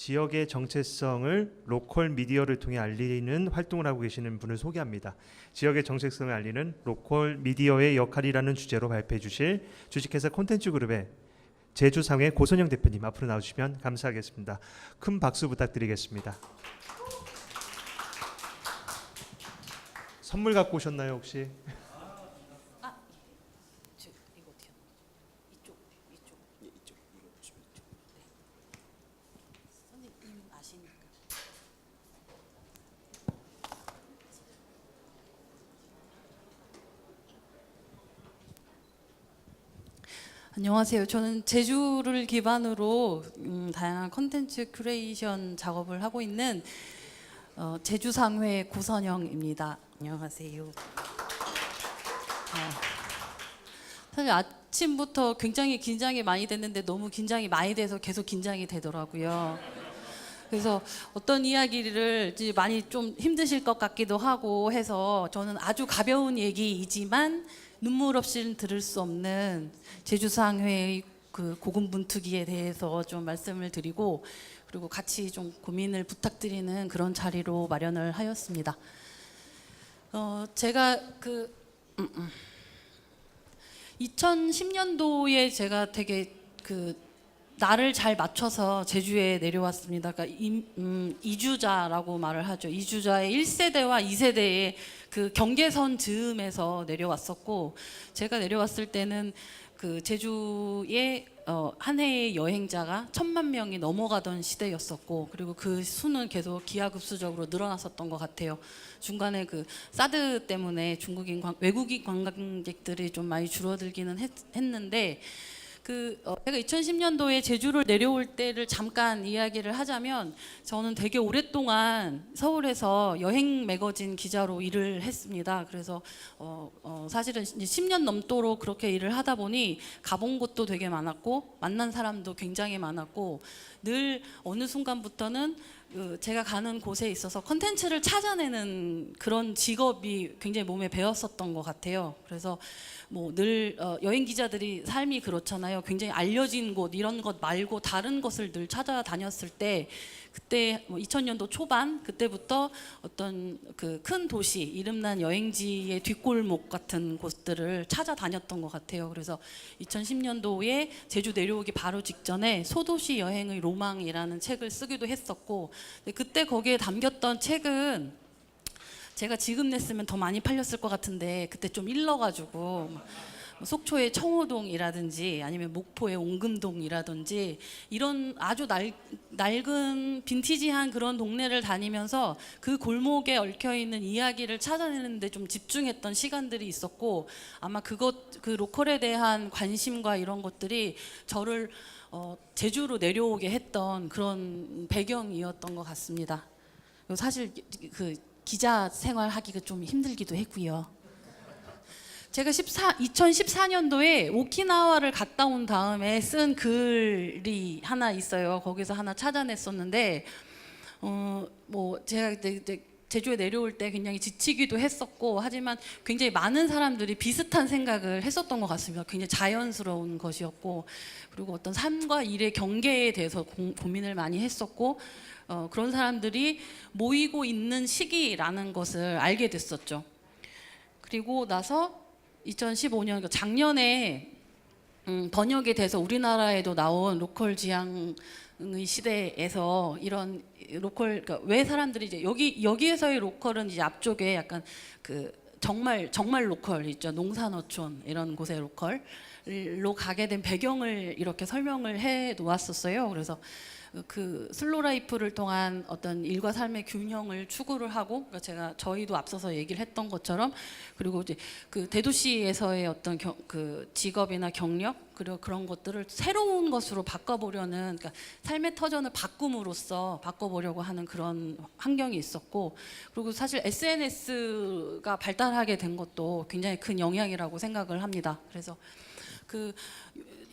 지역의 정체성을 로컬 미디어를 통해 알리는 활동을 하고 계시는 분을 소개합니다. 지역의 정체성을 알리는 로컬 미디어의 역할이라는 주제로 발표해 주실 주식회사 콘텐츠 그룹의 제주상회 고선영 대표님 앞으로 나오시면 감사하겠습니다. 큰 박수 부탁드리겠습니다. 선물 갖고 오셨나요 혹시? 이거 어떻게 이쪽 이거 보시면 이쪽. 네. 선생님 아시니까. 안녕하세요. 저는 제주를 기반으로 다양한 컨텐츠 큐레이션 작업을 하고 있는 제주상회 고선영입니다. 안녕하세요. 사실 아침부터 굉장히 긴장이 많이 됐는데 너무 긴장이 많이 돼서 계속 긴장이 되더라고요. 그래서 어떤 이야기를 이제 많이 좀 힘드실 것 같기도 하고 해서 저는 아주 가벼운 얘기이지만 눈물 없이는 들을 수 없는 제주상회의 그 고군분투기에 대해서 좀 말씀을 드리고 그리고 같이 좀 고민을 부탁드리는 그런 자리로 마련을 하였습니다. 제가 2010년도에 제가 되게 날을 잘 맞춰서 제주에 내려왔습니다. 그러니까 이주자라고 말을 하죠. 이주자의 1세대와 2세대의 그 경계선 즈음에서 내려왔었고, 제가 내려왔을 때는 그 제주에 한 해의 여행자가 1,000만 명이 넘어가던 시대였었고, 그리고 그 수는 계속 기하급수적으로 늘어났었던 것 같아요. 중간에 그 사드 때문에 외국인 관광객들이 좀 많이 줄어들기는 했는데, 제가 2010년도에 제주를 내려올 때를 잠깐 이야기를 하자면, 저는 되게 오랫동안 서울에서 여행 매거진 기자로 일을 했습니다. 그래서 사실은 이제 10년 넘도록 그렇게 일을 하다 보니 가본 곳도 되게 많았고 만난 사람도 굉장히 많았고, 늘 어느 순간부터는 제가 가는 곳에 있어서 컨텐츠를 찾아내는 그런 직업이 굉장히 몸에 배었었던 것 같아요. 그래서 뭐 늘 여행 기자들이 삶이 그렇잖아요. 굉장히 알려진 곳 이런 것 말고 다른 것을 늘 찾아다녔을 때, 그때 2000년도 초반 그때부터 어떤 그 큰 도시 이름난 여행지의 뒷골목 같은 곳들을 찾아다녔던 것 같아요. 그래서 2010년도에 제주 내려오기 바로 직전에 소도시 여행의 로망이라는 책을 쓰기도 했었고, 그때 거기에 담겼던 책은 제가 지금 냈으면 더 많이 팔렸을 것 같은데 그때 좀 일러가지고 속초의 청호동이라든지 아니면 목포의 옹금동이라든지 이런 아주 낡은 빈티지한 그런 동네를 다니면서 그 골목에 얽혀있는 이야기를 찾아내는데 좀 집중했던 시간들이 있었고, 아마 그 로컬에 대한 관심과 이런 것들이 저를 제주로 내려오게 했던 그런 배경이었던 것 같습니다. 사실 기자 생활하기가 좀 힘들기도 했고요. 제가 2014년도에 오키나와를 갔다 온 다음에 쓴 글이 하나 있어요. 거기서 하나 찾아냈었는데, 제가 그때 제주에 내려올 때 굉장히 지치기도 했었고, 하지만 굉장히 많은 사람들이 비슷한 생각을 했었던 것 같습니다. 굉장히 자연스러운 것이었고, 그리고 어떤 삶과 일의 경계에 대해서 고민을 많이 했었고, 그런 사람들이 모이고 있는 시기라는 것을 알게 됐었죠. 그리고 나서 2015년 작년에 번역이 돼서 우리나라에도 나온 로컬 지향의 시대에서 이런 로컬, 그러니까 왜 사람들이 이제 여기에서의 로컬은 이제 앞쪽에 약간 정말 로컬 있죠. 농산어촌 이런 곳의 로컬로 가게 된 배경을 이렇게 설명을 해 놓았었어요. 그래서 슬로라이프를 통한 어떤 일과 삶의 균형을 추구를 하고, 그러니까 저희도 앞서서 얘기를 했던 것처럼, 그리고 이제 대도시에서의 어떤 직업이나 경력 그리고 그런 것들을 새로운 것으로 바꿔보려는, 그러니까 삶의 터전을 바꿔보려고 하는 그런 환경이 있었고, 그리고 사실 SNS가 발달하게 된 것도 굉장히 큰 영향이라고 생각을 합니다. 그래서 그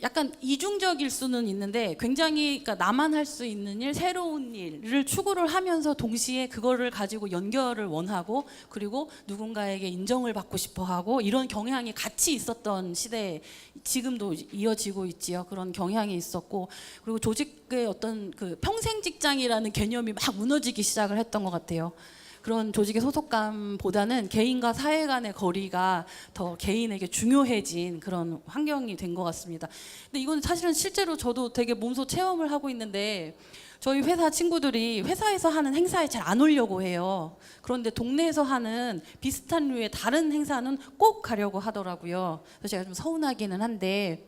약간 이중적일 수는 있는데 굉장히 그러니까 나만 할 수 있는 일, 새로운 일을 추구를 하면서 동시에 그거를 가지고 연결을 원하고 그리고 누군가에게 인정을 받고 싶어 하고 이런 경향이 같이 있었던 시대에 지금도 이어지고 있지요. 그런 경향이 있었고 그리고 조직의 어떤 그 평생 직장이라는 개념이 막 무너지기 시작을 했던 것 같아요. 그런 조직의 소속감보다는 개인과 사회 간의 거리가 더 개인에게 중요해진 그런 환경이 된 것 같습니다. 근데 이건 사실은 실제로 저도 되게 몸소 체험을 하고 있는데 저희 회사 친구들이 회사에서 하는 행사에 잘 안 오려고 해요. 그런데 동네에서 하는 비슷한 류의 다른 행사는 꼭 가려고 하더라고요. 그래서 제가 좀 서운하기는 한데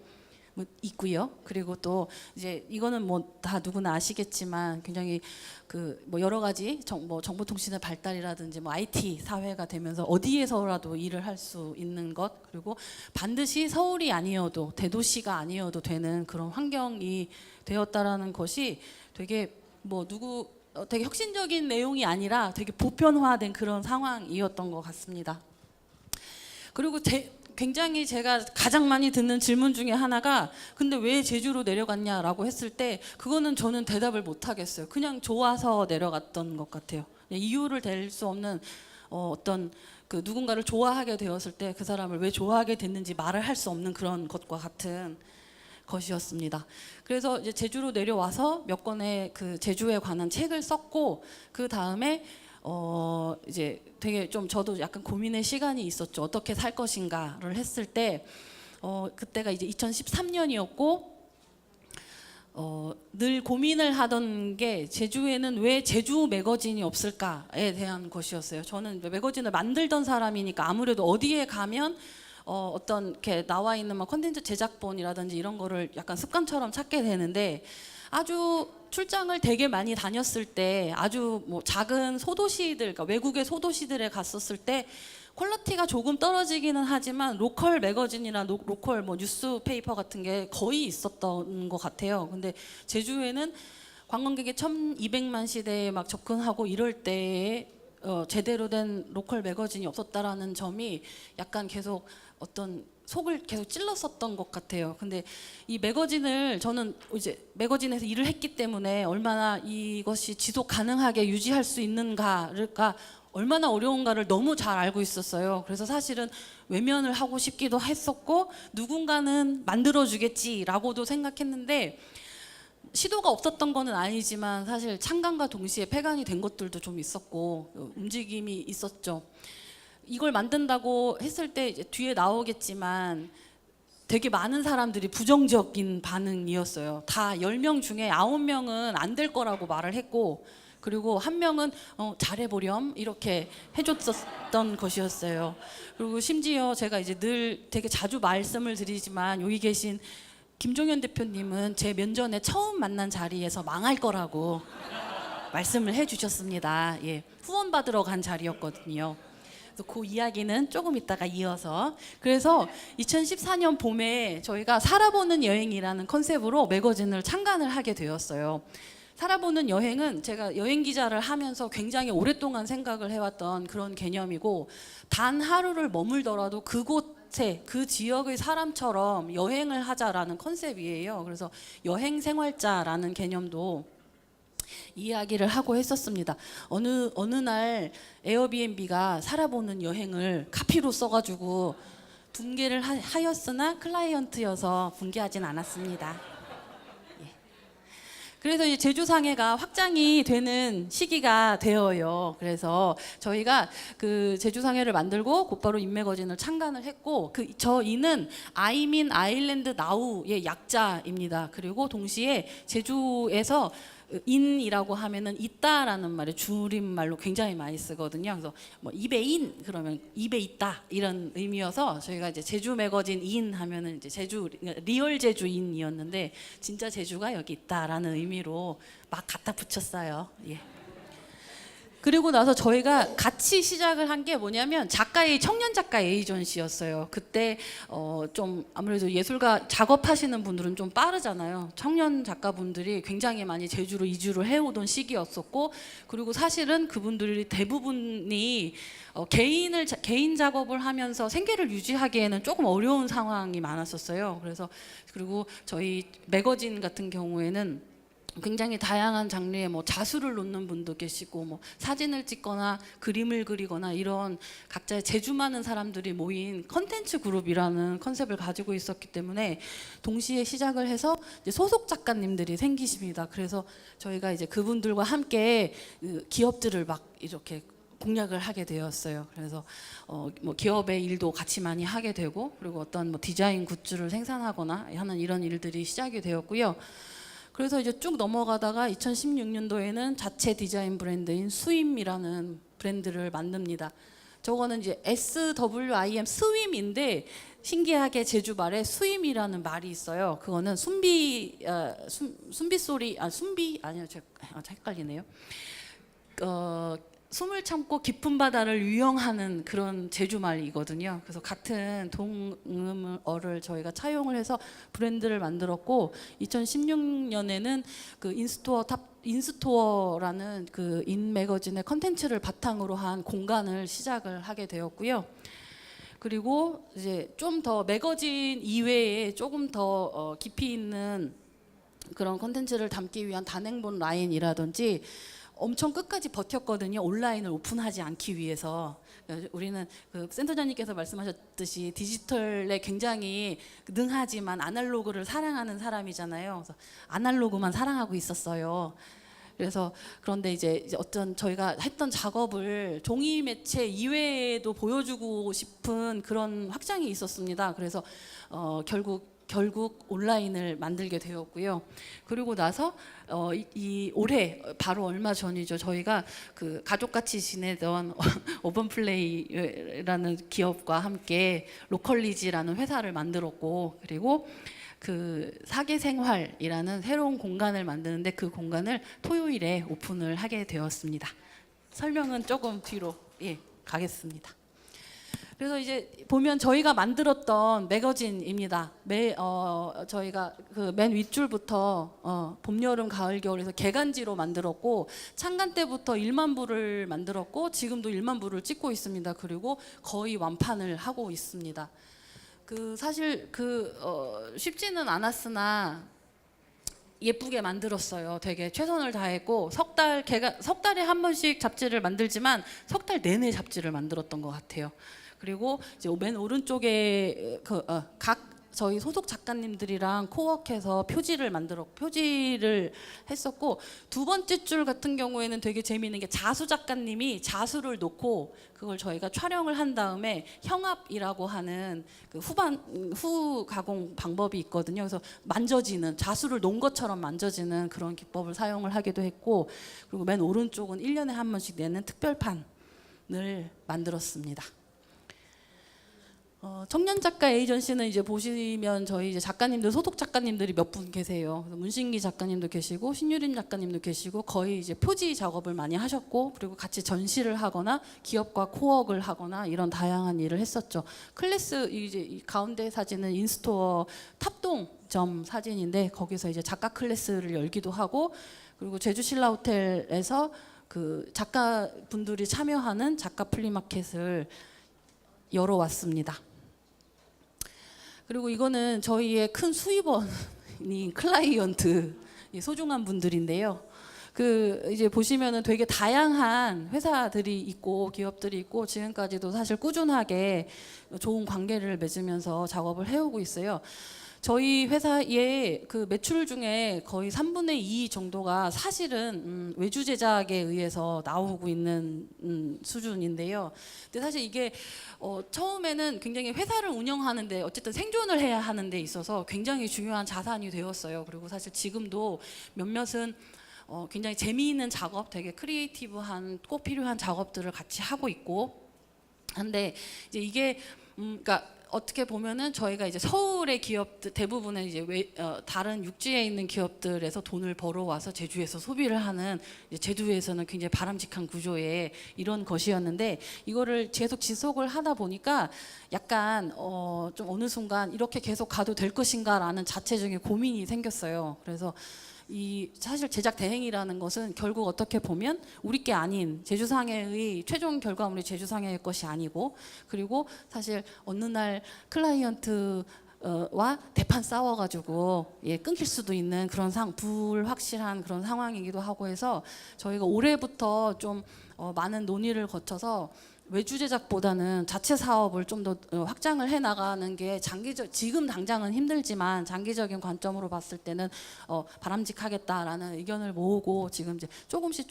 뭐 있고요. 그리고 또 이제 이거는 뭐 다 누구나 아시겠지만 굉장히 그 뭐 여러 가지 정보통신의 발달이라든지 뭐 IT 사회가 되면서 어디에서라도 일을 할 수 있는 것 그리고 반드시 서울이 아니어도 대도시가 아니어도 되는 그런 환경이 되었다라는 것이 되게 뭐 되게 혁신적인 내용이 아니라 되게 보편화된 그런 상황이었던 것 같습니다. 그리고 굉장히 제가 가장 많이 듣는 질문 중에 하나가 근데 왜 제주로 내려갔냐라고 했을 때 그거는 저는 대답을 못 하겠어요. 그냥 좋아서 내려갔던 것 같아요. 이유를 댈 수 없는 어떤 그 누군가를 좋아하게 되었을 때 그 사람을 왜 좋아하게 됐는지 말을 할 수 없는 그런 것과 같은 것이었습니다. 그래서 이제 제주로 내려와서 몇 권의 그 제주에 관한 책을 썼고 그 다음에 이제 되게 좀 저도 약간 고민의 시간이 있었죠. 어떻게 살 것인가를 했을 때 그때가 이제 2013년이었고 늘 고민을 하던 게 제주에는 왜 제주 매거진이 없을까에 대한 것이었어요. 저는 매거진을 만들던 사람이니까 아무래도 어디에 가면 어떤 이렇게 나와 있는 뭐 컨텐츠 제작본이라든지 이런 거를 약간 습관처럼 찾게 되는데 아주 출장을 되게 많이 다녔을 때 아주 뭐 작은 소도시들, 그러니까 외국의 소도시들에 갔었을 때 퀄리티가 조금 떨어지기는 하지만 로컬 매거진이나 로컬 뭐 뉴스페이퍼 같은 게 거의 있었던 것 같아요. 근데 제주에는 관광객이 1,200만 시대에 막 접근하고 이럴 때에 제대로 된 로컬 매거진이 없었다라는 점이 약간 계속 어떤 속을 계속 찔렀었던 것 같아요. 근데 이 매거진을 저는 이제 매거진에서 일을 했기 때문에 얼마나 이것이 지속 가능하게 유지할 수 있는가가 얼마나 어려운가를 너무 잘 알고 있었어요. 그래서 사실은 외면을 하고 싶기도 했었고 누군가는 만들어주겠지라고도 생각했는데 시도가 없었던 거는 아니지만 사실 창간과 동시에 폐간이 된 것들도 좀 있었고 움직임이 있었죠. 이걸 만든다고 했을 때 이제 뒤에 나오겠지만 되게 많은 사람들이 부정적인 반응이었어요. 다 10명 중에 9명은 안 될 거라고 말을 했고 그리고 1명은 잘해보렴 이렇게 해줬었던 것이었어요. 그리고 심지어 제가 이제 늘 되게 자주 말씀을 드리지만 여기 계신 김종현 대표님은 제 면전에 처음 만난 자리에서 망할 거라고 말씀을 해주셨습니다. 예, 후원 받으러 간 자리였거든요. 그 이야기는 조금 이따가 이어서 그래서 2014년 봄에 저희가 살아보는 여행이라는 컨셉으로 매거진을 창간을 하게 되었어요. 살아보는 여행은 제가 여행 기자를 하면서 굉장히 오랫동안 생각을 해왔던 그런 개념이고 단 하루를 머물더라도 그곳에 그 지역의 사람처럼 여행을 하자라는 컨셉이에요. 그래서 여행 생활자라는 개념도 이야기를 하고 했었습니다. 어느 날 에어비앤비가 살아보는 여행을 카피로 써가지고 붕괴를 하였으나 클라이언트여서 붕괴하진 않았습니다. 예. 그래서 이제 제주 상해가 확장이 되는 시기가 되어요. 그래서 저희가 그 제주 상해를 만들고 곧바로 인매거진을 창간을 했고 저 이는 I'm in Island Now의 약자입니다. 그리고 동시에 제주에서 인이라고 하면은 있다라는 말을 줄임말로 굉장히 많이 쓰거든요. 그래서 뭐 입에 인 그러면 입에 있다 이런 의미여서 저희가 이제 제주 매거진 인 하면은 이제 제주 리얼 제주인이었는데 진짜 제주가 여기 있다라는 의미로 막 갖다 붙였어요. 예. 그리고 나서 저희가 같이 시작을 한 게 뭐냐면 청년 작가 에이전시였어요. 그때 좀 아무래도 예술가 작업하시는 분들은 좀 빠르잖아요. 청년 작가분들이 굉장히 많이 제주로 이주를 해오던 시기였었고, 그리고 사실은 그분들이 대부분이 개인 작업을 하면서 생계를 유지하기에는 조금 어려운 상황이 많았었어요. 그리고 저희 매거진 같은 경우에는 굉장히 다양한 장르의 뭐 자수를 놓는 분도 계시고, 뭐 사진을 찍거나 그림을 그리거나 이런 각자의 재주 많은 사람들이 모인 컨텐츠 그룹이라는 컨셉을 가지고 있었기 때문에 동시에 시작을 해서 이제 소속 작가님들이 생기십니다. 그래서 저희가 이제 그분들과 함께 기업들을 막 이렇게 공략을 하게 되었어요. 그래서 뭐 기업의 일도 같이 많이 하게 되고, 그리고 어떤 뭐 디자인 굿즈를 생산하거나 하는 이런 일들이 시작이 되었고요. 그래서 이제 쭉 넘어가다가 2016년도에는 자체 디자인 브랜드인 스윰이라는 브랜드를 만듭니다. 저거는 이제 SWIM 스윰인데 신기하게 제주 말에 스윰이라는 말이 있어요. 그거는 숨비 소리 숨비 아니요, 제가 헷갈리네요. 숨을 참고 깊은 바다를 유영하는 그런 제주 말이거든요. 그래서 같은 동음어를 저희가 차용을 해서 브랜드를 만들었고, 2016년에는 그 인스토어라는 그 인 매거진의 컨텐츠를 바탕으로 한 공간을 시작을 하게 되었고요. 그리고 이제 좀 더 매거진 이외에 조금 더 깊이 있는 그런 컨텐츠를 담기 위한 단행본 라인이라든지 엄청 끝까지 버텼거든요. 온라인을 오픈하지 않기 위해서. 우리는 그 센터장님께서 말씀하셨듯이 디지털에 굉장히 능하지만 아날로그를 사랑하는 사람이잖아요. 그래서 아날로그만 사랑하고 있었어요. 그래서 그런데 이제 어떤 저희가 했던 작업을 종이 매체 이외에도 보여주고 싶은 그런 확장이 있었습니다. 그래서 결국 온라인을 만들게 되었고요. 그리고 나서 이 올해 바로 얼마 전이죠. 저희가 그 가족같이 지내던 오픈플레이라는 기업과 함께 로컬리지라는 회사를 만들었고, 그리고 그 사계생활이라는 새로운 공간을 만드는데 그 공간을 토요일에 오픈을 하게 되었습니다. 설명은 조금 뒤로 가겠습니다. 그래서 이제 보면 저희가 만들었던 매거진입니다. 저희가 그 맨 윗줄부터 봄, 여름, 가을, 겨울에서 개간지로 만들었고, 창간 때부터 1만 부를 만들었고 지금도 1만 부를 찍고 있습니다. 그리고 거의 완판을 하고 있습니다. 사실 쉽지는 않았으나 예쁘게 만들었어요. 되게 최선을 다했고 석 달에 한 번씩 잡지를 만들지만 석 달 내내 잡지를 만들었던 것 같아요. 그리고 이제 맨 오른쪽에 각 저희 소속 작가님들이랑 코워크해서 표지를 했었고, 두 번째 줄 같은 경우에는 되게 재미있는 게 자수 작가님이 자수를 놓고 그걸 저희가 촬영을 한 다음에 형압이라고 하는 그 후 가공 방법이 있거든요. 그래서 자수를 놓은 것처럼 만져지는 그런 기법을 사용을 하기도 했고, 그리고 맨 오른쪽은 1년에 한 번씩 내는 특별판을 만들었습니다. 청년 작가 에이전시는 이제 보시면 저희 이제 작가님들, 소속 작가님들이 몇 분 계세요. 문신기 작가님도 계시고 신유림 작가님도 계시고, 거의 이제 표지 작업을 많이 하셨고, 그리고 같이 전시를 하거나 기업과 코워크를 하거나 이런 다양한 일을 했었죠. 클래스 이제 이 가운데 사진은 인스토어 탑동점 사진인데, 거기서 이제 작가 클래스를 열기도 하고, 그리고 제주 신라 호텔에서 그 작가분들이 참여하는 작가 플리마켓을 열어왔습니다. 그리고 이거는 저희의 큰 수입원인 클라이언트, 소중한 분들인데요. 이제 보시면은 되게 다양한 회사들이 있고 기업들이 있고, 지금까지도 사실 꾸준하게 좋은 관계를 맺으면서 작업을 해오고 있어요. 저희 회사의 그 매출 중에 거의 3분의 2 정도가 사실은 외주 제작에 의해서 나오고 있는 수준인데요. 근데 사실 이게 처음에는 굉장히 회사를 운영하는데, 어쨌든 생존을 해야 하는 데 있어서 굉장히 중요한 자산이 되었어요. 그리고 사실 지금도 몇몇은 굉장히 재미있는 작업, 되게 크리에이티브한 꼭 필요한 작업들을 같이 하고 있고 한데, 이제 이게 그러니까 어떻게 보면은 저희가 이제 서울의 기업들 대부분은 이제 다른 육지에 있는 기업들에서 돈을 벌어와서 제주에서 소비를 하는, 이제 제주에서는 굉장히 바람직한 구조의 이런 것이었는데, 이거를 계속 지속을 하다 보니까 약간 좀 어느 순간 이렇게 계속 가도 될 것인가라는 자체적인 고민이 생겼어요. 그래서 이 사실 제작 대행이라는 것은 결국 어떻게 보면 우리 게 아닌, 제주상해의 최종 결과물이 제주상해의 것이 아니고, 그리고 사실 어느 날 클라이언트 와 대판 싸워가지고 끊길 수도 있는 그런 불확실한 그런 상황이기도 하고 해서, 저희가 올해부터 좀 많은 논의를 거쳐서 외주 제작보다는 자체 사업을 좀 더 확장을 해 나가는 게 지금 당장은 힘들지만 장기적인 관점으로 봤을 때는 바람직하겠다라는 의견을 모으고, 지금 이제 조금씩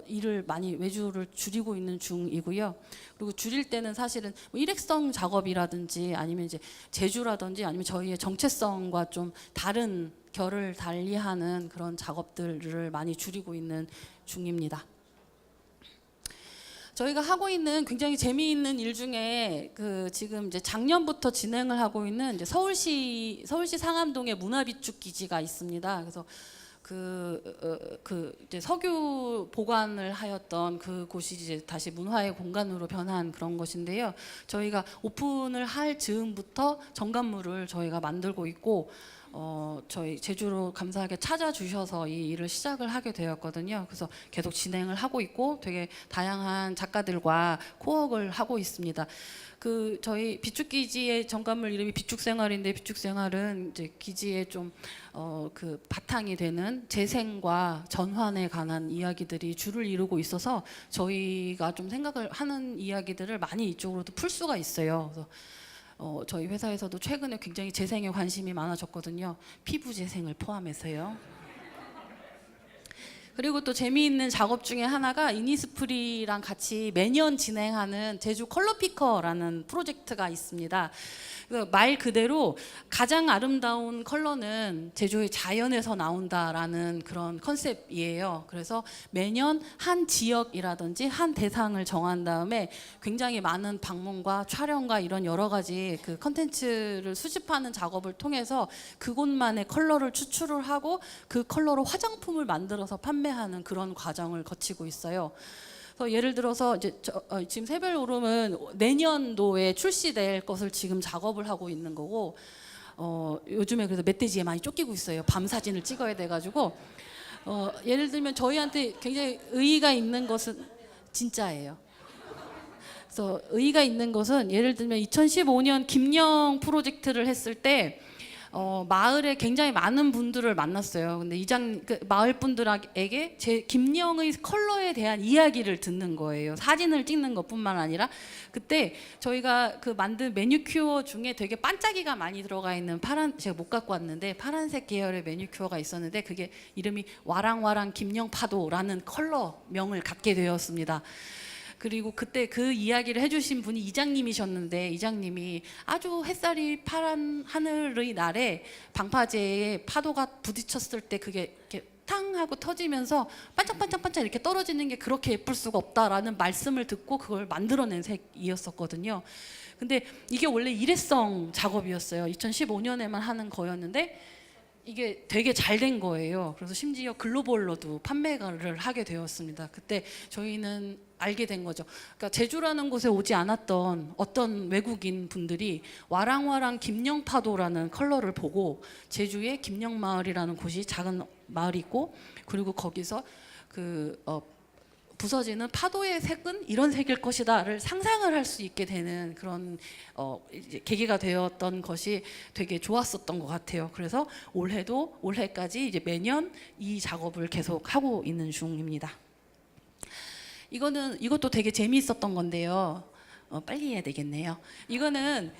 일을 많이 외주를 줄이고 있는 중이고요. 그리고 줄일 때는 사실은 뭐 일회성 작업이라든지 아니면 이제 제주라든지 아니면 저희의 정체성과 좀 다른 결을 달리하는 그런 작업들을 많이 줄이고 있는 중입니다. 저희가 하고 있는 굉장히 재미있는 일 중에 지금 이제 작년부터 진행을 하고 있는 이제 서울시 상암동에 문화비축 기지가 있습니다. 그래서 이제 석유 보관을 하였던 그곳이 이제 다시 문화의 공간으로 변한 그런 것인데요. 저희가 오픈을 할 즈음부터 정관물을 저희가 만들고 있고, 저희 제주로 감사하게 찾아주셔서 이 일을 시작을 하게 되었거든요. 그래서 계속 진행을 하고 있고 되게 다양한 작가들과 코업을 하고 있습니다. 저희 비축기지의 정관물 이름이 비축생활인데, 비축생활은 이제 기지의 좀 바탕이 되는 재생과 전환에 관한 이야기들이 주를 이루고 있어서 저희가 좀 생각을 하는 이야기들을 많이 이쪽으로도 풀 수가 있어요. 그래서 저희 회사에서도 최근에 굉장히 재생에 관심이 많아졌거든요. 피부 재생을 포함해서요. 그리고 또 재미있는 작업 중에 하나가 이니스프리랑 같이 매년 진행하는 제주 컬러피커라는 프로젝트가 있습니다. 말 그대로 가장 아름다운 컬러는 제주의 자연에서 나온다라는 그런 컨셉이에요. 그래서 매년 한 지역이라든지 한 대상을 정한 다음에 굉장히 많은 방문과 촬영과 이런 여러 가지 컨텐츠를 수집하는 작업을 통해서 그곳만의 컬러를 추출을 하고 그 컬러로 화장품을 만들어서 판매하는 그런 과정을 거치고 있어요. 예를 들어서 이제 지금 새별오름은 내년도에 출시될 것을 지금 작업을 하고 있는 거고, 요즘에 그래서 멧돼지에 많이 쫓기고 있어요. 밤 사진을 찍어야 돼가지고, 예를 들면 저희한테 굉장히 의의가 있는 것은 진짜예요. 그래서 의의가 있는 것은, 예를 들면 2015년 김영 프로젝트를 했을 때 마을에 굉장히 많은 분들을 만났어요. 근데 마을 분들에게 김영의 컬러에 대한 이야기를 듣는 거예요. 사진을 찍는 것뿐만 아니라, 그때 저희가 만든 매니큐어 중에 되게 반짝이가 많이 들어가 있는 제가 못 갖고 왔는데 파란색 계열의 매니큐어가 있었는데, 그게 이름이 와랑와랑 김영파도라는 컬러명을 갖게 되었습니다. 그리고 그때 그 이야기를 해주신 분이 이장님이셨는데, 이장님이 아주 햇살이 파란 하늘의 날에 방파제에 파도가 부딪혔을 때 그게 이렇게 탕 하고 터지면서 반짝반짝반짝 이렇게 떨어지는 게 그렇게 예쁠 수가 없다라는 말씀을 듣고 그걸 만들어낸 색이었었거든요. 근데 이게 원래 일회성 작업이었어요. 2015년에만 하는 거였는데 이게 되게 잘 된 거예요. 그래서 심지어 글로벌로도 판매를 하게 되었습니다. 그때 저희는 알게 된 거죠. 그러니까 제주라는 곳에 오지 않았던 어떤 외국인 분들이 와랑와랑 김영파도라는 컬러를 보고 제주에 김영마을이라는 곳이 작은 마을이 있고, 그리고 거기서 부서지는 파도의 색은 이런 색일 것이다를 상상을 할 수 있게 되는 그런 이제 계기가 되었던 것이 되게 좋았었던 것 같아요. 그래서 올해까지 이제 매년 이 작업을 계속 하고 있는 중입니다. 이것도 되게 재미있었던 건데요. 빨리 해야 되겠네요. 이거는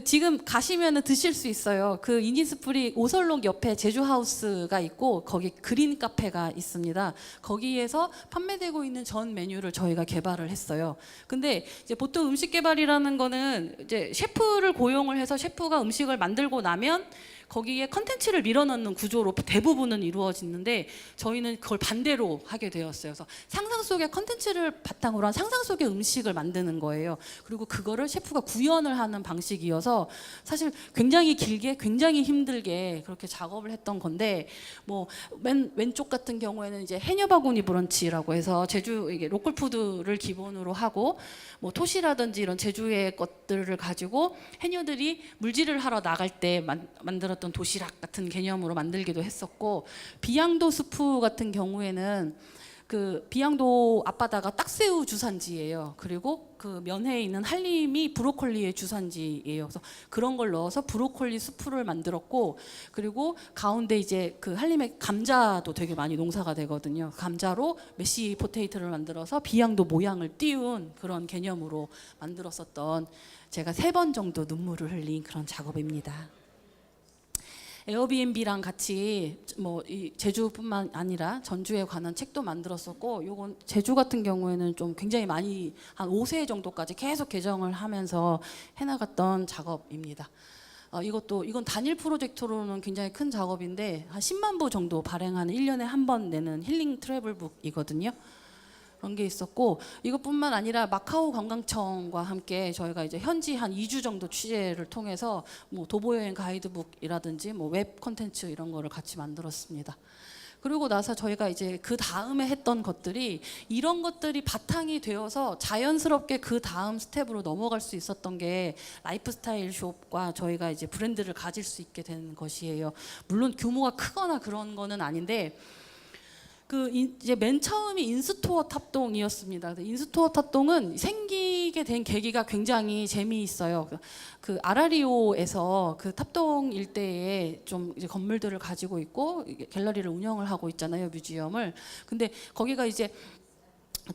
지금 가시면은 드실 수 있어요. 이니스프리 오설록 옆에 제주하우스가 있고 거기 그린 카페가 있습니다. 거기에서 판매되고 있는 전 메뉴를 저희가 개발을 했어요. 근데 이제 보통 음식 개발이라는 거는 이제 셰프를 고용을 해서 셰프가 음식을 만들고 나면 거기에 컨텐츠를 밀어넣는 구조로 대부분은 이루어지는데, 저희는 그걸 반대로 하게 되었어요. 그래서 상상 속의 컨텐츠를 바탕으로 한 상상 속의 음식을 만드는 거예요. 그리고 그거를 셰프가 구현을 하는 방식이어서 사실 굉장히 길게 굉장히 힘들게 그렇게 작업을 했던 건데 뭐 맨 왼쪽 같은 경우에는 이제 해녀바구니 브런치라고 해서 제주 이게 로컬 푸드를 기본으로 하고 뭐 토시라든지 이런 제주의 것들을 가지고 해녀들이 물질을 하러 나갈 때 만들었던 도시락 같은 개념으로 만들기도 했었고, 비양도 스프 같은 경우에는 그 비양도 앞바다가 딱새우 주산지예요. 그리고 그 면회에 있는 한림이 브로콜리의 주산지예요. 그래서 그런 걸 넣어서 브로콜리 수프를 만들었고, 그리고 가운데 이제 그 한림의 감자도 되게 많이 농사가 되거든요. 감자로 메시 포테이토를 만들어서 비양도 모양을 띄운 그런 개념으로 만들었었던, 제가 3번 정도 눈물을 흘린 그런 작업입니다. 에어비앤비랑 같이 뭐 이 제주뿐만 아니라 전주에 관한 책도 만들었었고, 요건 제주 같은 경우에는 좀 굉장히 많이 한 5세 정도까지 계속 개정을 하면서 해나갔던 작업입니다. 이건 단일 프로젝트로는 굉장히 큰 작업인데 한 10만 부 정도 발행하는 1년에 한 번 내는 힐링 트래블북이거든요. 그런 게 있었고, 이것뿐만 아니라 마카오 관광청과 함께 저희가 이제 현지 한 2주 정도 취재를 통해서 뭐 도보여행 가이드북이라든지 뭐 웹 콘텐츠 이런 거를 같이 만들었습니다. 그리고 나서 저희가 이제 그 다음에 했던 것들이, 이런 것들이 바탕이 되어서 자연스럽게 그 다음 스텝으로 넘어갈 수 있었던 게 라이프스타일 숍과 저희가 이제 브랜드를 가질 수 있게 된 것이에요. 물론 규모가 크거나 그런 거는 아닌데, 이제 맨 처음이 인스토어 탑동이었습니다. 인스토어 탑동은 생기게 된 계기가 굉장히 재미있어요. 그 아라리오에서 그 탑동 일대에 좀 이제 건물들을 가지고 있고 갤러리를 운영을 하고 있잖아요, 뮤지엄을. 근데 거기가 이제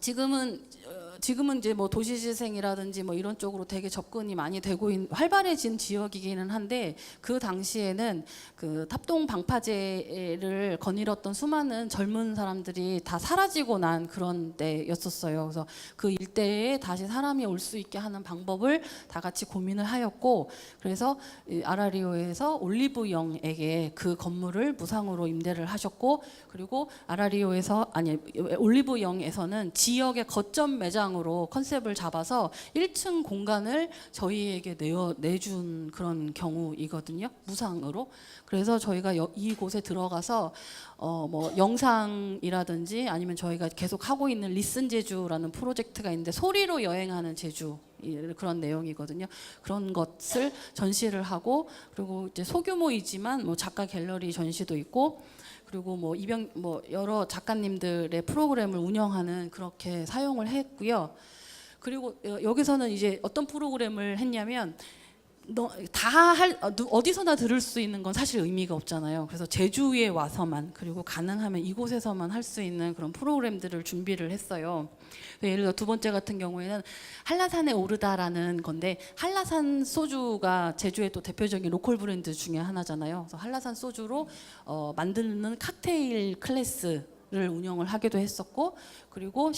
지금은 이제 뭐 도시재생이라든지 뭐 이런 쪽으로 되게 접근이 많이 되고 활발해진 지역이기는 한데, 그 당시에는 그 탑동 방파제를 거닐었던 수많은 젊은 사람들이 다 사라지고 난 그런 때였었어요. 그래서 그 일대에 다시 사람이 올 수 있게 하는 방법을 다 같이 고민을 하였고, 그래서 아라리오에서 올리브영에게 그 건물을 무상으로 임대를 하셨고, 그리고 올리브영에서는 지역의 거점 매장으로 컨셉을 잡아서 1층 공간을 저희에게 내준 그런 경우이거든요, 무상으로. 그래서 저희가 이곳에 들어가서 뭐 영상이라든지 아니면 저희가 계속 하고 있는 리슨 제주라는 프로젝트가 있는데, 소리로 여행하는 제주, 그런 내용이거든요. 그런 것을 전시를 하고, 그리고 이제 소규모이지만 뭐 작가 갤러리 전시도 있고, 그리고 뭐 여러 작가님들의 프로그램을 운영하는, 그렇게 사용을 했고요. 그리고 여기서는 이제 어떤 프로그램을 했냐면, 어디서나 들을 수 있는 건 사실 의미가 없잖아요. 그래서 제주에 와서만, 그리고 가능하면 이곳에서만 할 수 있는 그런 프로그램들을 준비를 했어요. 예를 들어 두 번째 같은 경우에는 한라산에 오르다라는 건데, 한라산 소주가 제주의 또 대표적인 로컬 브랜드 중에 하나잖아요. 그래서 한라산 소주로 만드는 칵테일 클래스 를 운영을 하기도 했었고, 그리고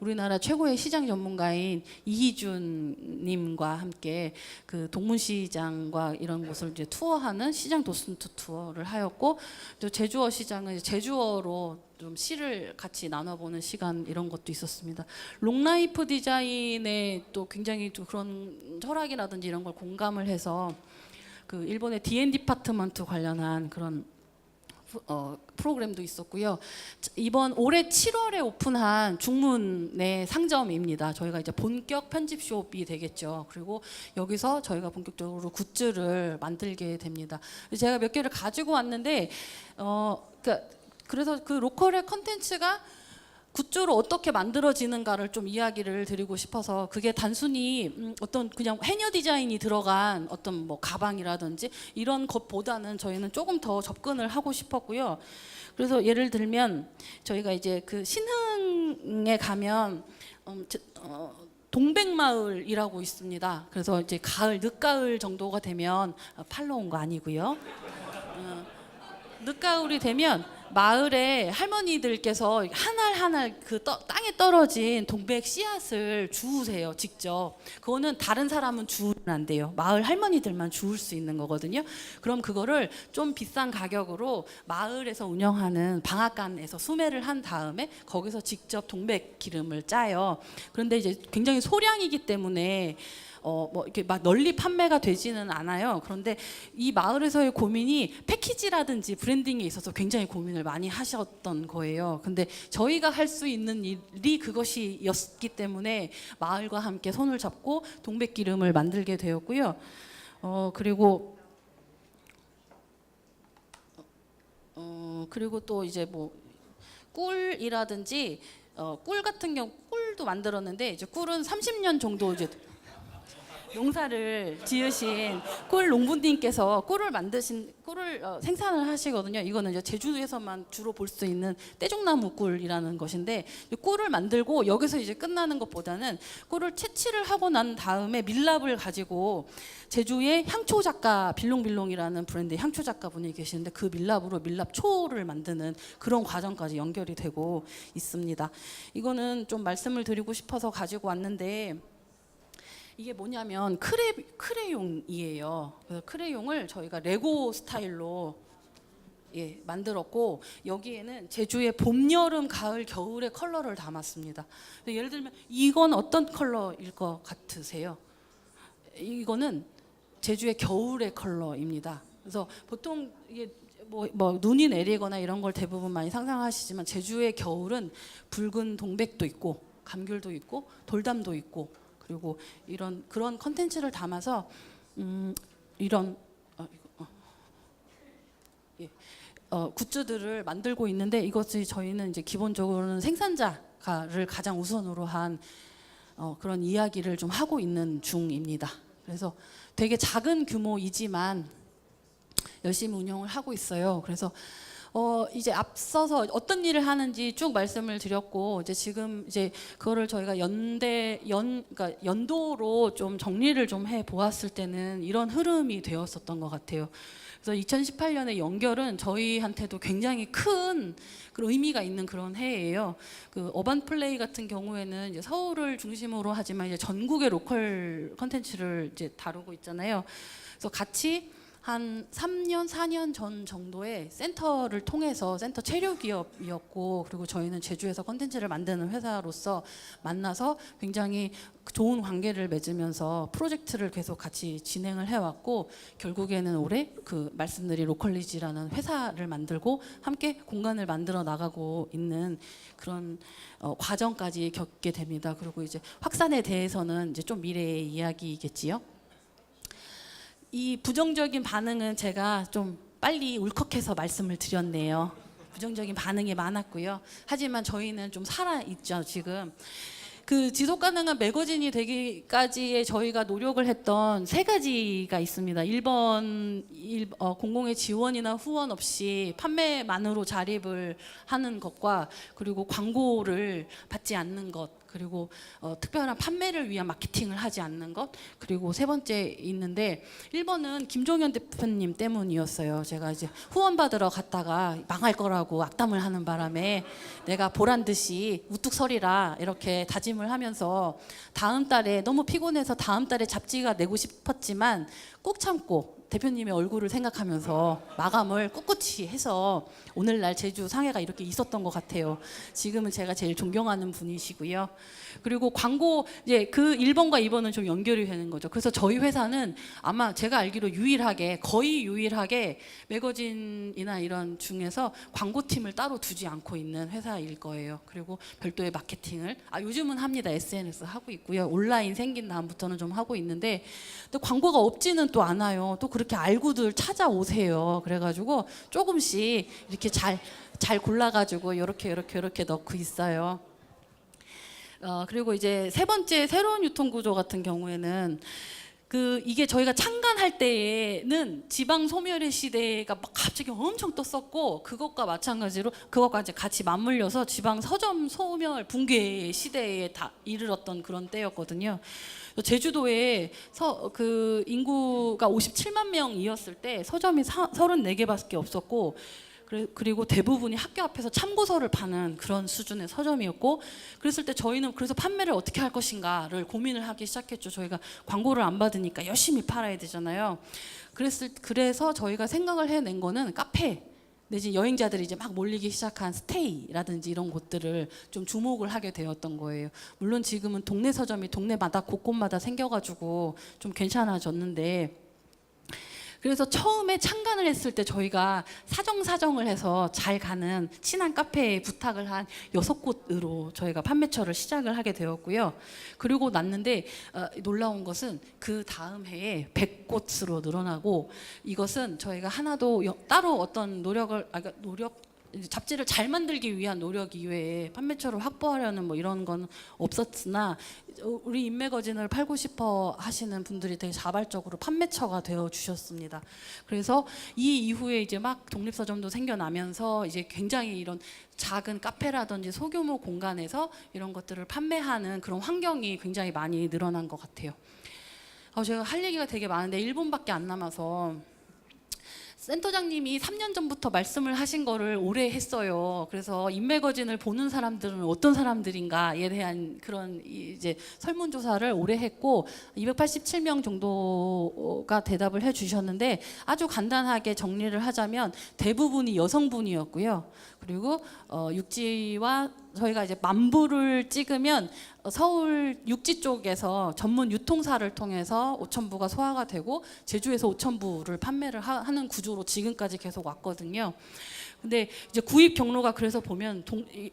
우리나라 최고의 시장 전문가인 이희준 님과 함께 그 동문시장과 이런 곳을 이제 투어하는 시장 도슨트 투어를 하였고, 또 제주어 시장은 제주어로 좀 시를 같이 나눠보는 시간, 이런 것도 있었습니다. 롱라이프 디자인에 또 굉장히 또 그런 철학이라든지 이런 걸 공감을 해서 그 일본의 D&D 디파트먼트 관련한 그런 프로그램도 있었고요. 이번 올해 7월에 오픈한 중문의 상점입니다. 저희가 이제 본격 편집숍이 되겠죠. 그리고 여기서 저희가 본격적으로 굿즈를 만들게 됩니다. 제가 몇 개를 가지고 왔는데, 그래서 그 로컬의 컨텐츠가 굿즈로 어떻게 만들어지는가를 좀 이야기를 드리고 싶어서, 그게 단순히 어떤 그냥 해녀 디자인이 들어간 어떤 뭐 가방이라든지 이런 것보다는 저희는 조금 더 접근을 하고 싶었고요. 그래서 예를 들면 저희가 이제 그 신흥에 가면 동백마을이라고 있습니다. 그래서 이제 늦가을 정도가 되면 팔러 온 거 아니고요. 늦가을이 되면 마을에 할머니들께서 한 알 한 알 그 땅에 떨어진 동백 씨앗을 주우세요, 직접. 그거는 다른 사람은 주우면 안 돼요. 마을 할머니들만 주울 수 있는 거거든요. 그럼 그거를 좀 비싼 가격으로 마을에서 운영하는 방앗간에서 수매를 한 다음에 거기서 직접 동백 기름을 짜요. 그런데 이제 굉장히 소량이기 때문에 뭐 이렇게 막 널리 판매가 되지는 않아요. 그런데 이 마을에서의 고민이 패키지라든지 브랜딩에 있어서 굉장히 고민을 많이 하셨던 거예요. 근데 저희가 할 수 있는 일이 그것이었기 때문에 마을과 함께 손을 잡고 동백기름을 만들게 되었고요. 그리고 또 이제 뭐 꿀이라든지 꿀 같은 경우 꿀도 만들었는데 이제 꿀은 30년 정도 이제 농사를 지으신 꿀 농부님께서 꿀을 생산을 하시거든요. 이거는 이제 제주도에서만 주로 볼 수 있는 떼죽나무 꿀이라는 것인데 꿀을 만들고 여기서 이제 끝나는 것보다는 꿀을 채취를 하고 난 다음에 밀랍을 가지고 제주의 향초 작가 빌롱빌롱이라는 브랜드의 향초 작가분이 계시는데 그 밀랍으로 밀랍초를 만드는 그런 과정까지 연결이 되고 있습니다. 이거는 좀 말씀을 드리고 싶어서 가지고 왔는데 이게 뭐냐면 크레용이에요. 그래서 크레용을 저희가 레고 스타일로 만들었고 여기에는 제주의 봄, 여름, 가을, 겨울의 컬러를 담았습니다. 예를 들면 이건 어떤 컬러일 것 같으세요? 이거는 제주의 겨울의 컬러입니다. 그래서 보통 이게 뭐 눈이 내리거나 이런 걸 대부분 많이 상상하시지만 제주의 겨울은 붉은 동백도 있고 감귤도 있고 돌담도 있고 그리고 그런 컨텐츠를 담아서 굿즈들을 만들고 있는데 이것이 저희는 이제 기본적으로는 생산자를 가장 우선으로 한 그런 이야기를 좀 하고 있는 중입니다. 그래서 되게 작은 규모이지만 열심히 운영을 하고 있어요. 그래서 이제 앞서서 어떤 일을 하는지 쭉 말씀을 드렸고 이제 지금 이제 그거를 저희가 그러니까 연도로 좀 정리를 좀 해 보았을 때는 이런 흐름이 되었었던 것 같아요. 그래서 2018년의 연결은 저희한테도 굉장히 큰 그런 의미가 있는 그런 해예요. 그 어반 플레이 같은 경우에는 이제 서울을 중심으로 하지만 이제 전국의 로컬 컨텐츠를 이제 다루고 있잖아요. 그래서 같이 한 3년, 4년 전 정도에 센터를 통해서 센터 체류 기업이었고 그리고 저희는 제주에서 컨텐츠를 만드는 회사로서 만나서 굉장히 좋은 관계를 맺으면서 프로젝트를 계속 같이 진행을 해왔고 결국에는 올해 그 말씀드린 로컬리지라는 회사를 만들고 함께 공간을 만들어 나가고 있는 그런 과정까지 겪게 됩니다. 그리고 이제 확산에 대해서는 이제 좀 미래의 이야기겠지요. 이 부정적인 반응은 제가 좀 빨리 울컥해서 말씀을 드렸네요. 부정적인 반응이 많았고요. 하지만 저희는 좀 살아있죠, 지금. 그 지속 가능한 매거진이 되기까지의 저희가 노력을 했던 3가지가 있습니다. 1번 공공의 지원이나 후원 없이 판매만으로 자립을 하는 것과 그리고 광고를 받지 않는 것 그리고 특별한 판매를 위한 마케팅을 하지 않는 것 그리고 3번째 있는데 1번은 김종현 대표님 때문이었어요. 제가 이제 후원 받으러 갔다가 망할 거라고 악담을 하는 바람에 내가 보란 듯이 우뚝 서리라 이렇게 다짐을 하면서 다음 달에 너무 피곤해서 다음 달에 잡지가 내고 싶었지만 꾹 참고 대표님의 얼굴을 생각하면서 마감을 꿋꿋이 해서 오늘날 제주 상해가 이렇게 있었던 것 같아요. 지금은 제가 제일 존경하는 분이시고요. 그리고 광고 이제 그 1번과 2번은 좀 연결이 되는 거죠. 그래서 저희 회사는 아마 제가 알기로 거의 유일하게 매거진이나 이런 중에서 광고팀을 따로 두지 않고 있는 회사일 거예요. 그리고 별도의 마케팅을 요즘은 합니다. SNS 하고 있고요. 온라인 생긴 다음부터는 좀 하고 있는데 또 광고가 없지는 또 않아요. 또 그렇게 알고들 찾아오세요. 그래가지고 조금씩 이렇게 잘 골라가지고 이렇게 넣고 있어요. 그리고 이제 3번째 새로운 유통구조 같은 경우에는 이게 저희가 창간할 때에는 지방 소멸의 시대가 막 갑자기 엄청 떴었고 그것과 마찬가지로 그것과 이제 같이 맞물려서 지방 서점 소멸 붕괴 시대에 다 이르렀던 그런 때였거든요. 제주도에 그 인구가 57만 명이었을 때 서점이 34개밖에 없었고 그리고 대부분이 학교 앞에서 참고서를 파는 그런 수준의 서점이었고, 그랬을 때 저희는 그래서 판매를 어떻게 할 것인가를 고민을 하기 시작했죠. 저희가 광고를 안 받으니까 열심히 팔아야 되잖아요. 그래서 저희가 생각을 해낸 거는 카페 내지 여행자들이 이제 막 몰리기 시작한 스테이라든지 이런 곳들을 좀 주목을 하게 되었던 거예요. 물론 지금은 동네 서점이 동네마다 곳곳마다 생겨가지고 좀 괜찮아졌는데, 그래서 처음에 창간을 했을 때 저희가 사정을 해서 잘 가는 친한 카페에 부탁을 한 6곳으로 저희가 판매처를 시작을 하게 되었고요. 그리고 났는데 놀라운 것은 그 다음 해에 100곳으로 늘어나고, 이것은 저희가 하나도 따로 어떤 잡지를 잘 만들기 위한 노력 이외에 판매처를 확보하려는 뭐 이런 건 없었으나, 우리 인매거진을 팔고 싶어 하시는 분들이 되게 자발적으로 판매처가 되어 주셨습니다. 그래서 이 이후에 이제 막 독립서점도 생겨나면서 이제 굉장히 이런 작은 카페라든지 소규모 공간에서 이런 것들을 판매하는 그런 환경이 굉장히 많이 늘어난 것 같아요. 제가 할 얘기가 되게 많은데 1분밖에 안 남아서, 센터장님이 3년 전부터 말씀을 하신 거를 오래 했어요. 그래서 인매거진을 보는 사람들은 어떤 사람들인가에 대한 그런 이제 설문조사를 오래 했고, 287명 정도가 대답을 해주셨는데, 아주 간단하게 정리를 하자면 대부분이 여성분이었고요. 그리고 육지와 저희가 이제 만부를 찍으면 서울 육지 쪽에서 전문 유통사를 통해서 5,000부가 소화가 되고, 제주에서 5,000부를 판매를 하는 구조로 지금까지 계속 왔거든요. 근데 이제 구입 경로가, 그래서 보면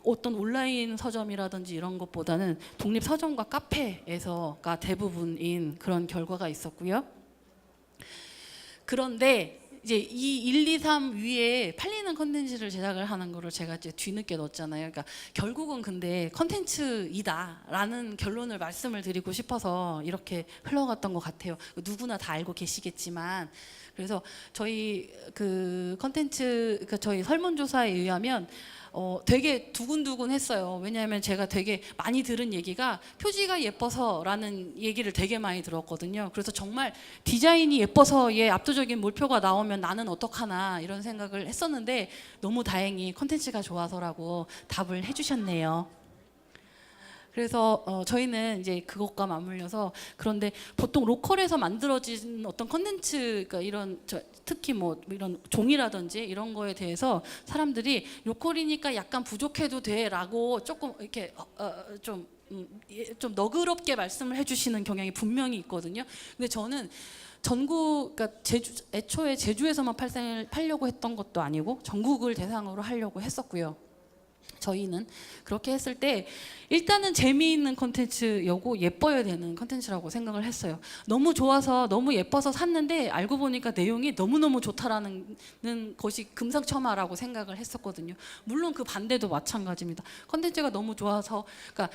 어떤 온라인 서점이라든지 이런 것보다는 독립 서점과 카페에서가 대부분인 그런 결과가 있었고요. 그런데 이제 이 1, 2, 3 위에 팔리는 컨텐츠를 제작을 하는 거를 제가 이제 뒤늦게 넣었잖아요. 그러니까 결국은 근데 컨텐츠이다라는 결론을 말씀을 드리고 싶어서 이렇게 흘러갔던 것 같아요. 누구나 다 알고 계시겠지만, 그래서 저희 그 컨텐츠, 그러니까 저희 설문조사에 의하면 되게 두근두근했어요. 왜냐하면 제가 되게 많이 들은 얘기가 표지가 예뻐서라는 얘기를 되게 많이 들었거든요. 그래서 정말 디자인이 예뻐서의 압도적인 몰표가 나오면 나는 어떡하나 이런 생각을 했었는데, 너무 다행히 컨텐츠가 좋아서라고 답을 해주셨네요. 그래서 저희는 이제 그것과 맞물려서, 그런데 보통 로컬에서 만들어진 어떤 컨텐츠, 그러니까 이런 특히 뭐 이런 종이라든지 이런 거에 대해서 사람들이 로컬이니까 약간 부족해도 돼라고 조금 이렇게 좀 너그럽게 말씀을 해주시는 경향이 분명히 있거든요. 근데 저는 전국, 그러니까 애초에 제주에서만 팔려고 했던 것도 아니고 전국을 대상으로 하려고 했었고요. 저희는 그렇게 했을 때 일단은 재미있는 컨텐츠여고 예뻐야 되는 컨텐츠라고 생각을 했어요. 너무 좋아서 너무 예뻐서 샀는데 알고 보니까 내용이 너무너무 좋다라는 것이 금상첨화라고 생각을 했었거든요. 물론 그 반대도 마찬가지입니다. 컨텐츠가 너무 좋아서, 그러니까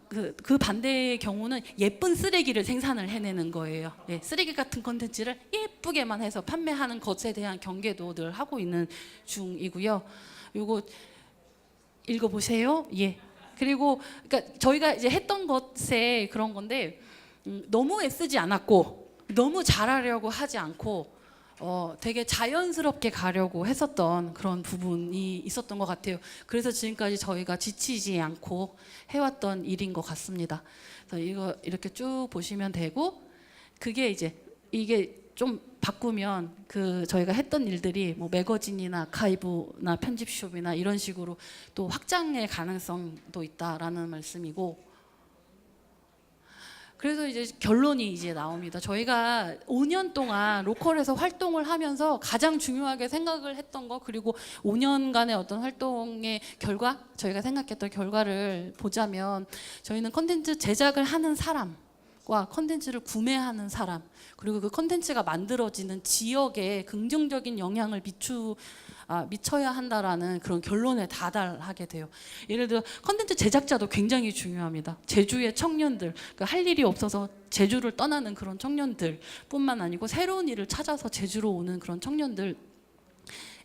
그 반대의 경우는 예쁜 쓰레기를 생산을 해내는 거예요. 예, 쓰레기 같은 컨텐츠를 예쁘게만 해서 판매하는 것에 대한 경계도 늘 하고 있는 중이고요. 요거 읽어보세요. 예. 그리고 그러니까 저희가 이제 했던 것에 그런 건데, 너무 애쓰지 않았고 너무 잘하려고 하지 않고 되게 자연스럽게 가려고 했었던 그런 부분이 있었던 것 같아요. 그래서 지금까지 저희가 지치지 않고 해왔던 일인 것 같습니다. 그래서 이거 이렇게 쭉 보시면 되고, 그게 이제 이게 좀 바꾸면 그 저희가 했던 일들이 뭐 매거진이나 아카이브나 편집숍이나 이런 식으로 또 확장의 가능성도 있다라는 말씀이고, 그래서 이제 결론이 이제 나옵니다. 저희가 5년 동안 로컬에서 활동을 하면서 가장 중요하게 생각을 했던 거, 그리고 5년간의 어떤 활동의 결과, 저희가 생각했던 결과를 보자면, 저희는 컨텐츠 제작을 하는 사람과 컨텐츠를 구매하는 사람, 그리고 그 컨텐츠가 만들어지는 지역에 긍정적인 영향을 미쳐야 한다라는 그런 결론에 다다르게 돼요. 예를 들어 컨텐츠 제작자도 굉장히 중요합니다. 제주의 청년들, 그러니까 할 일이 없어서 제주를 떠나는 그런 청년들 뿐만 아니고, 새로운 일을 찾아서 제주로 오는 그런 청년들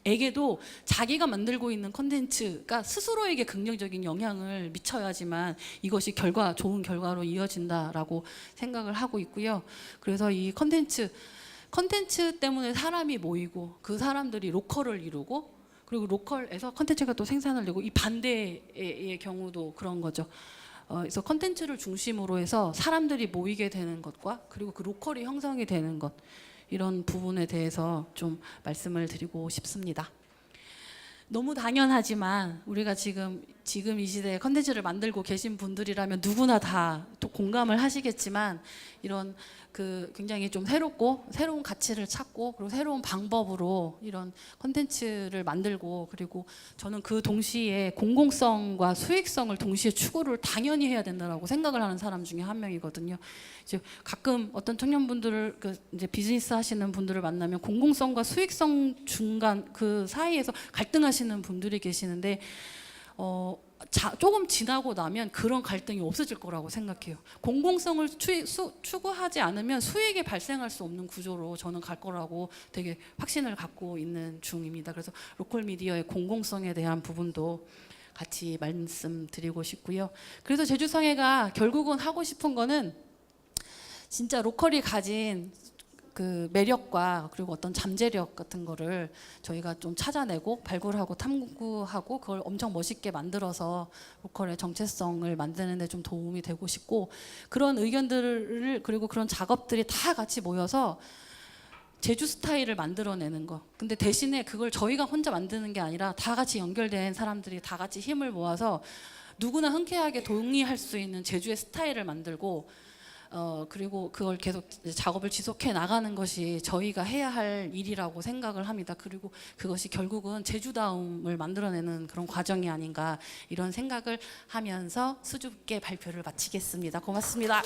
에게도 자기가 만들고 있는 컨텐츠가 스스로에게 긍정적인 영향을 미쳐야지만 이것이 좋은 결과로 이어진다라고 생각을 하고 있고요. 그래서 이 컨텐츠 때문에 사람이 모이고 그 사람들이 로컬을 이루고, 그리고 로컬에서 컨텐츠가 또 생산을 되고 이 반대의 경우도 그런 거죠. 그래서 컨텐츠를 중심으로 해서 사람들이 모이게 되는 것과 그리고 그 로컬이 형성이 되는 것 이런 부분에 대해서 좀 말씀을 드리고 싶습니다. 너무 당연하지만 우리가 지금 이 시대에 컨텐츠를 만들고 계신 분들이라면 누구나 다 또 공감을 하시겠지만 이런 그 굉장히 좀 새롭고 새로운 가치를 찾고 그리고 새로운 방법으로 이런 컨텐츠를 만들고 그리고 저는 그 동시에 공공성과 수익성을 동시에 추구를 당연히 해야 된다라고 생각을 하는 사람 중에 한 명이거든요. 이제 가끔 어떤 청년분들을 이제 비즈니스 하시는 분들을 만나면 공공성과 수익성 중간 그 사이에서 갈등하시는 분들이 계시는데 조금 지나고 나면 그런 갈등이 없어질 거라고 생각해요. 공공성을 추구하지 않으면 수익이 발생할 수 없는 구조로 저는 갈 거라고 되게 확신을 갖고 있는 중입니다. 그래서 로컬 미디어의 공공성에 대한 부분도 같이 말씀드리고 싶고요. 그래서 제주성애가 결국은 하고 싶은 거는 진짜 로컬이 가진 그 매력과 그리고 어떤 잠재력 같은 거를 저희가 좀 찾아내고 발굴하고 탐구하고 그걸 엄청 멋있게 만들어서 로컬의 정체성을 만드는 데 좀 도움이 되고 싶고 그런 의견들을 그리고 그런 작업들이 다 같이 모여서 제주 스타일을 만들어내는 거. 근데 대신에 그걸 저희가 혼자 만드는 게 아니라 다 같이 연결된 사람들이 다 같이 힘을 모아서 누구나 흔쾌하게 동의할 수 있는 제주의 스타일을 만들고 그리고 그걸 계속 작업을 지속해 나가는 것이 저희가 해야 할 일이라고 생각을 합니다. 그리고 그것이 결국은 제주다움을 만들어내는 그런 과정이 아닌가 이런 생각을 하면서 수줍게 발표를 마치겠습니다. 고맙습니다.